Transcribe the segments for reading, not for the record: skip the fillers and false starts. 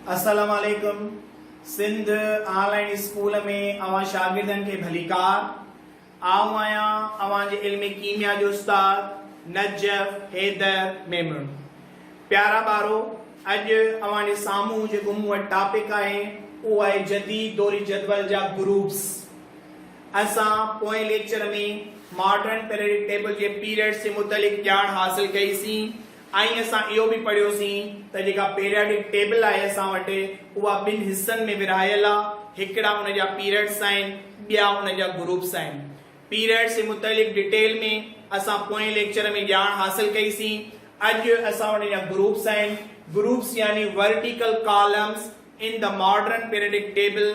अस्सलाम वालेकुम। Sindh online school में अवां शागिर्दन के भलीकार आऊं आया अवां जे इल्म कीमिया जो उस्ताद नजफ हैदर मेमन। प्यारा बारो, अज अवां जे सामू जो मूं वटि टॉपिक आहे वो आहे जदीद दौरी जदवल जा ग्रुप्स। असां पोएं लेक्चर में मॉडर्न पीरियडिक टेबल के पीरियड से मुतलिक ॼाण हासिल कईसीं। असां इहो भी पढ़ियोसीं त जेका पीरियडिक टेबल आहे असां वटि उहा ॿिनि हिस्सनि में विरहायल आहे। हिकिड़ा उन जा पीरियड्स आहिनि, ॿिया उन जा ग्रुप्स आहिनि। पीरियड से मुतलिक डिटेल में असां पोएं लेक्चर में ॼाण हासिल कईसीं। अॼु असां वटि जा ग्रुप्स आहिनि। ग्रुप्स यानी vertical columns in the modern periodic table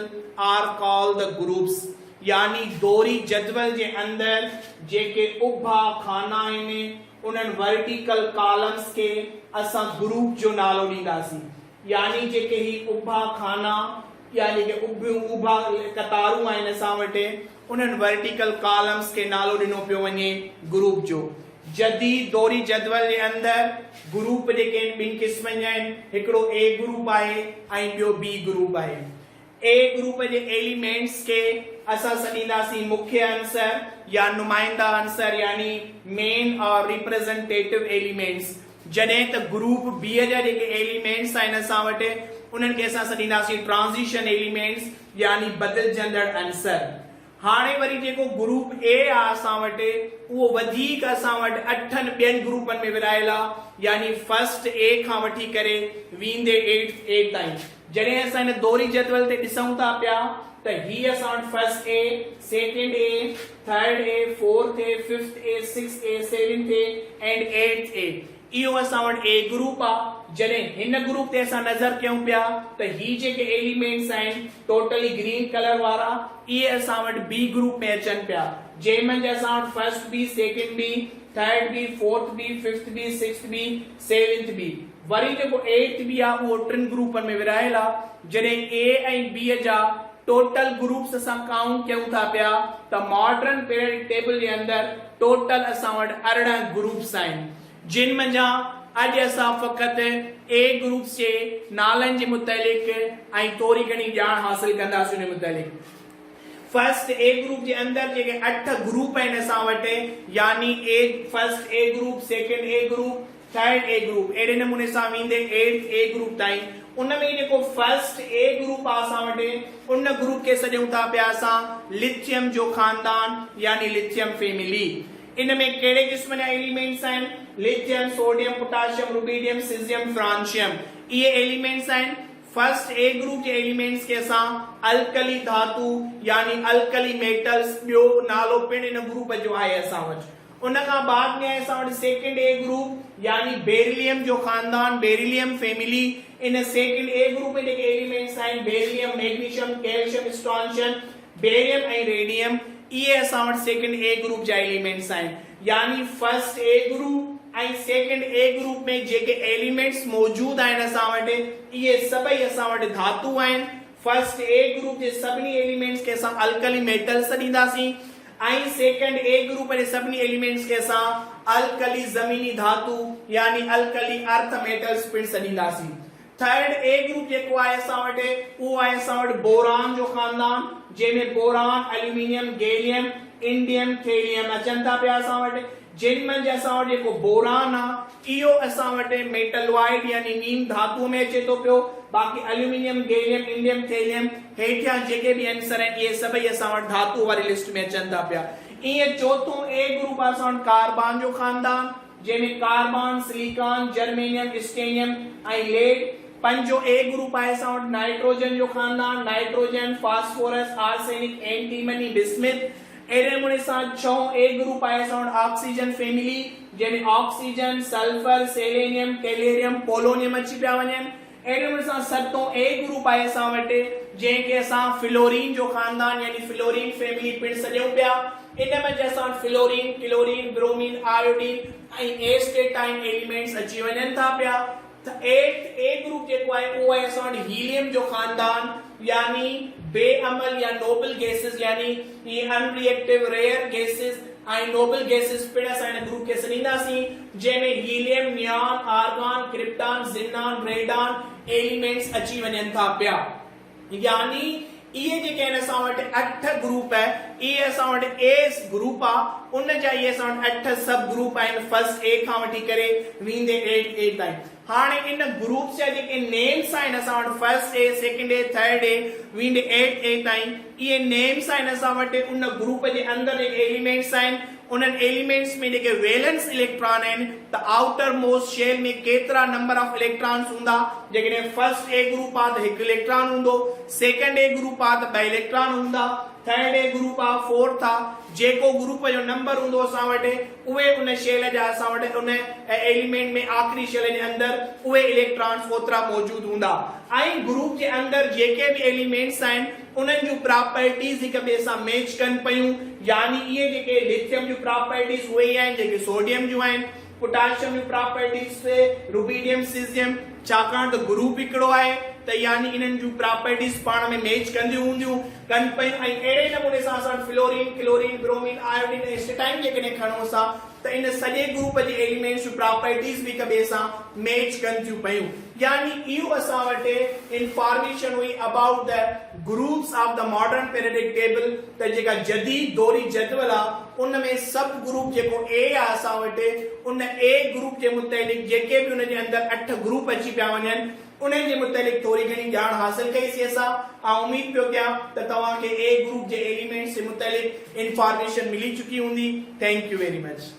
are called the groups, यानी दोहरी जदवल जे अंदर जेके उभा खाना आहिनि उन्हनि वर्टिकल कॉलम्स के असां ग्रुप जो नालो ॾींदासीं। यानी जेके ही उभा खाना यानी के उभा कतारूं आहिनि असां वटि उन्हनि वर्टिकल कॉलम्स के नालो ॾिनो पियो वञे ग्रुप जो। जदीद दोहरी जदवल जे अंदर ग्रुप जेके ॿिनि क़िस्मनि जा आहिनि, हिकिड़ो ए ग्रुप आहे ऐं ॿियो बी ग्रुप आहे। ए ग्रुप जे एलिमेंट्स के असां सॾींदासीं मुख्य अंसर या नुमाइंदा अंसर यानी मेन और रिप्रेजेंटेटिव एलिमेंट्स। जॾहिं त ग्रुप बी जा जेके एलिमेंट्स आहिनि असां वटि उन्हनि खे असां सॾींदासीं ट्रांजिशन एलिमेंट्स यानी बदिलजंदड़ अंसर। हाणे वरी जेको ग्रुप ए आहे असां वटि उहो वधीक असां वटि 8 ॿियनि ग्रुपनि में विरहायल आहे, यानी फर्स्ट ए खां वठी करे वेंदे 8th ए ताईं। जॾहिं असां हिन दोहरी जदवल ते ॾिसूं था पिया त ही असां वटि first A, second A, third A, fourth A, fifth A, sixth A, seventh A and 8th ए। इहो असां वटि ए ग्रुप आहे। जॾहिं हिन ग्रुप ते असां नज़र कयूं पिया त ही जेके एलिमेंट्स आहिनि टोटली ग्रीन कलर वारा इहे असां वटि बी ग्रुप में अचनि पिया, जंहिंमें असां वटि first B, second B, third B, fourth B, fifth B, sixth B, seventh B. वरी जेको 8th बी आहे उहो 3 ग्रुपनि में विरहायल आहे। जॾहिं ए ऐं बी जा टोटल ग्रुप्स असां काउंट कयूं था पिया त मॉडर्न पीरियडिक टेबल जे अंदर टोटल असां वटि 18 ग्रुप्स आहिनि, जिन मंझां अॼु असां फ़क़ति ए ग्रुप्स जे नालनि जे मुतलिक ऐं थोरी घणी ॼाण हासिल कंदासीं उन मुतलिक। फर्स्ट ए ग्रुप जे अंदर जेके 8 ग्रुप आहिनि असां वटि यानी ए first A group, second A group, third A group, अहिड़े नमूने सां वेंदे 8th ए ग्रुप ताईं। उनमें जेको फर्स्ट ए ग्रुप आहे असां वटि उन ग्रुप खे सॾियूं था पिया असां लिथियम जो खानदान यानी लिथियम फैमिली। इन में कहिड़े क़िस्म जा एलिमेंट्स आहिनि? Lithium, sodium, potassium, rubidium, caesium, francium, इहे एलिमेंट्स आहिनि। First A group J elements के असां अल्कली धातु यानी अल्कली मेटल्स ॿियो नालो पिणु इन ग्रुप जो आहे असां वटि। उन खां बाद में असां वटि सेकंड ए ग्रुप यानी बेरिलियम जो खानदान, beryllium family. In second A group में जेके एलिमेंट्स आहिनि beryllium, magnesium, calcium, strontium, barium ऐं रेडियम, इहे असां वटि सेकंड ए ग्रुप जा एलिमेंट्स आहिनि। यानी फर्स्ट ए ग्रुप ऐं सेकंड ए ग्रुप में जेके एलिमेंट्स मौजूद आहिनि असां वटि इहे सभई असां वटि धातु आहिनि। फर्स्ट ए ग्रुप जे सभिनी एलिमेंट्स खे असां अल्कली मेटल्स ॾींदासीं ऐं सेकंड ए ग्रुप जे सभिनी एलिमेंट्स खे असां अल्कली ज़मीनी धातु यानी अल्कली अर्थ मेटल्स पिणु ॾींदासीं। थर्ड ए ग्रुप जेको आहे असां वटि उहो आहे असां वटि बोरान जो खानदान, जंहिंमें boron, aluminium, gallium, indium, thallium अचनि था पिया असां वटि। जिन में असां वटि जेको बोरान आहे इहो असां वटि मेटलवाइड यानी नीम धातुअ में अचे थो पियो। बाक़ी एल्यूमिनियम, गैलियम, इंडियम, थेलियम हेठियां जेके भी आंसर आहिनि इहे सभई असां वटि धातु वारी लिस्ट में अचनि था पिया। ईअं चोथों ए ग्रुप आहे असां वटि कार्बन जो खानदान, जंहिंमें कार्बन, सिलिकॉन, जर्मेनियम, स्टेनियम ऐं लेड। पंजो ए ग्रुप आहे असां वटि नाइट्रोजन जो खानदान, nitrogen, phosphorus, arsenic, antimony, bismuth. अहिड़े नमूने सां 6 ए ग्रुप आहे असां वटि ऑक्सीजन फैमिली, जंहिंमें ऑक्सीजन, सल्फर, सेलेनियम, टेलेरियम, पोलोनियम अची पिया वञनि। अहिड़े नमूने सां 7 ए ग्रुप आहे असां वटि जंहिंखे असां फ्लोरीन जो खानदान यानी फ्लोरीन फैमिली पिणु सॾियूं पिया। इन में असां फ्लोरीन, क्लोरीन, ब्रोमीन, आयोडीन ऐं एस्टेटाइन एलिमेंट्स अची वञनि था पिया। 8th ए ग्रुप जेको आहे उहो आहे असां वटि हीलियम जो खानदान यानी बेअमल या नोबल गैसेस यानी ये अनरिएक्टिव रेयर गैसेस ऐं नोबल गैसेस पिण असां हिन ग्रुप खे सॾींदासीं जंहिंमें helium neon argon krypton xenon radon elements अची वञनि था पिया यानी इहे जेके आहिनि असां वटि 8 ग्रुप आहे इहे असां वटि एस ग्रुप आहे उन जा इहे असां वटि 8 सब ग्रुप आहिनि फर्स्ट ए खां वठी करे वेंदे 8 ताईं हाणे इन ग्रुप्स जा जेके नेम्स आहिनि असां वटि first A second A third A वेंदे 8 ताईं इहे नेम्स आहिनि असां वटि उन ग्रुप जे अंदरि जेके एलिमेंट्स आहिनि उन्हनि एलिमेंट्स में जेके वैलेंस इलेक्ट्रॉन आहिनि त आउटर मोस्ट शेल में केतिरा नंबर ऑफ इलेक्ट्रॉन्स हूंदा जेकॾहिं फर्स्ट ए ग्रुप आहे त 1 इलेक्ट्रॉन हूंदो सेकंड ए ग्रुप आहे त 2 इलेक्ट्रॉन हूंदा थर्ड ए ग्रुप आहे फोर्थ आहे जेको ग्रुप जो नंबर हूंदो असां वटि उहे उन शेल जा असां वटि उन एलिमेंट में आख़िरी शेल जे अंदरि उहे इलेक्ट्रॉन्स ओतिरा मौजूद हूंदा ऐं ग्रुप जे अंदरि जेके बि एलिमेंट्स आहिनि उन्हनि जूं प्रॉपर्टीज़ हिक ॿिए सां मैच कनि पयूं यानी इहे जेके लिथियम जूं प्रॉपर्टीज़ उहे ई आहिनि जेके सोडियम जूं आहिनि पोटेशियम जूं प्रॉपर्टीज़ रुबीडियम सीज़ियम छाकाणि त ग्रुप हिकिड़ो आहे त यानी इन्हनि जूं प्रॉपर्टीज़ पाण में मैच कंदियूं हूंदियूं कनि पयूं ऐं अहिड़े नमूने सां असां फ्लोरीन क्लोरीन ब्रोमीन आयोडीन ऐं एसिटाइन जेकॾहिं खणूं असां त इन सॼे ग्रुप जे एलिमेंट्स जूं प्रॉपर्टीज़ बि हिक ॿिए सां मैच कनि थियूं पयूं यानी इहो असां वटि इंफॉर्मेशन हुई about the groups of the modern periodic table त जेका जदीद दौरी जदवल आहे उन में सब ग्रुप जेको ए आहे असां वटि उन ए ग्रुप जे मुताबिक़ जेके बि उन जे अंदरि 8 ग्रुप अची पिया वञनि उन्हनि जे मुताबिक़ थोरी घणी ॼाण हासिल कईसीं असां ऐं उमीद पियो कयां त तव्हांखे ए ग्रुप जे एलिमेंट्स जे मुताबिक़ इंफॉर्मेशन मिली चुकी हूंदी थैंक यू वेरी मच